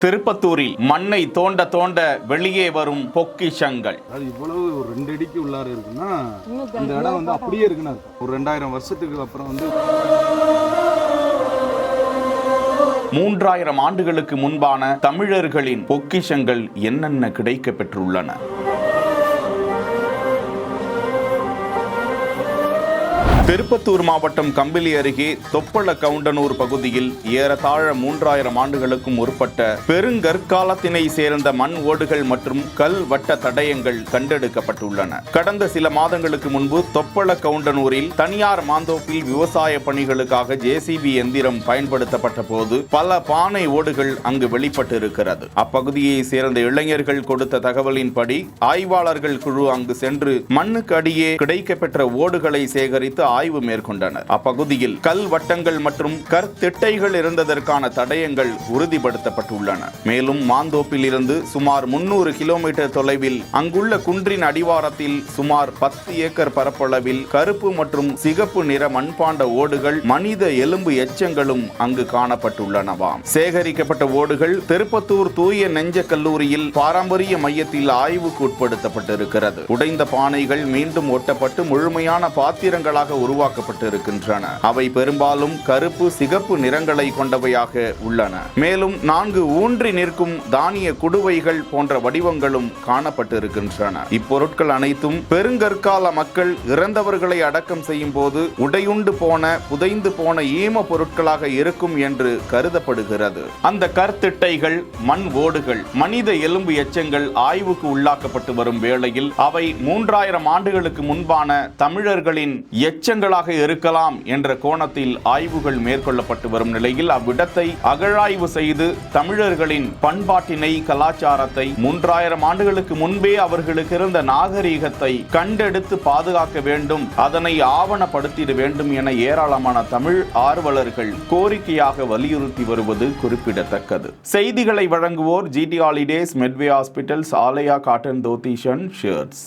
திருப்பத்தூரில் மண்ணை தோண்ட தோண்ட வெளியே வரும் பொக்கிஷங்கள். அது இவ்வளவு ஒரு 2 அடிக்கு உள்ளார இருக்குன்னா இந்த இடம் அப்படியே இருக்குன்னு அர்த்தம். ஒரு 2000 வருஷத்துக்கு அப்புறம் 3000 ஆண்டுகளுக்கு முன்பான தமிழர்களின் பொக்கிஷங்கள் என்னென்ன கிடைக்க பெற்றுள்ளன? திருப்பத்தூர் மாவட்டம் கம்பிலி அருகே தொப்பள கவுண்டனூர் பகுதியில் ஏறத்தாழ 3000 ஆண்டுகளுக்கும் முற்பட்ட பெருங்கற்காலத்தினை சேர்ந்த மண் ஓடுகள் மற்றும் கல் வட்ட தடயங்கள் கண்டெடுக்கப்பட்டுள்ளன. கடந்த சில மாதங்களுக்கு முன்பு தொப்பள கவுண்டனூரில் தனியார் மாந்தோப்பில் விவசாய பணிகளுக்காக ஜேசிபி எந்திரம் பயன்படுத்தப்பட்ட போது பல பானை ஓடுகள் அங்கு வெளிப்பட்டிருக்கிறது. அப்பகுதியை சேர்ந்த இளைஞர்கள் கொடுத்த தகவலின்படி ஆய்வாளர்கள் குழு அங்கு சென்று மண்ணுக்கு அடியே கிடைக்கப்பெற்ற ஓடுகளை சேகரித்து ஆய்வு மேற்கொண்டனர். அப்பகுதியில் கல் வட்டங்கள் மற்றும் கற்திட்டைகள் இருந்ததற்கான தடயங்கள் உறுதிப்படுத்தப்பட்டுள்ளன. மேலும் மாந்தோப்பில் இருந்து சுமார் 300 கிலோமீட்டர் தொலைவில் அங்குள்ள குன்றின் அடிவாரத்தில் சுமார் 10 ஏக்கர் பரப்பளவில் கருப்பு மற்றும் சிகப்பு நிற மண்பாண்ட ஓடுகள், மனித எலும்பு எச்சங்களும் அங்கு காணப்பட்டுள்ளனவாம். சேகரிக்கப்பட்ட ஓடுகள் திருப்பத்தூர் தூய நெஞ்ச கல்லூரியில் பாரம்பரிய மையத்தில் ஆய்வுக்கு உட்படுத்தப்பட்டிருக்கிறது. உடைந்த பானைகள் மீண்டும் ஒட்டப்பட்டு முழுமையான பாத்திரங்களாக உருவாக்கப்பட்டு இருக்கின்றன. அவை பெரும்பாலும் கருப்பு சிகப்பு நிறங்களை கொண்டவையாக உள்ளன. மேலும் 4 ஊன்றி நிற்கும் தானிய குடுவைகள் போன்ற வடிவங்களும் காணப்பட்டு இருக்கின்றன. இப்பொருட்கள் அனைத்தும் பெருங்கற்கால மக்கள் இறந்தவர்களை அடக்கம் செய்யும் போது உடையுண்டு போன புதைந்து போன ஈம பொருட்களாக இருக்கும் என்று கருதப்படுகிறது. அந்த கற்திட்டைகள், மண் ஓடுகள், மனித எலும்பு எச்சங்கள் ஆய்வுக்கு உள்ளாக்கப்பட்டு வரும் வேளையில் அவை 3000 ஆண்டுகளுக்கு முன்பான தமிழர்களின் எச்சங்களாக இருக்கலாம் என்ற கோணத்தில் ஆய்வுகள் மேற்கொள்ளப்பட்டு வரும் நிலையில் அவ்விடத்தை அகழாய்வு செய்து தமிழர்களின் பண்பாட்டினை, கலாச்சாரத்தை, 3000 ஆண்டுகளுக்கு முன்பே அவர்களுக்கு இருந்த நாகரீகத்தை கண்டெடுத்து பாதுகாக்க வேண்டும், அதனை ஆவணப்படுத்திட வேண்டும் என ஏராளமான தமிழ் ஆர்வலர்கள் கோரிக்கையாக வலியுறுத்தி வருவது குறிப்பிடத்தக்கது. செய்திகளை வழங்குவோர் GT holidays, Medway hospitals, Aalaya cotton தோத்திஷன் ஷர்ட்ஸ்.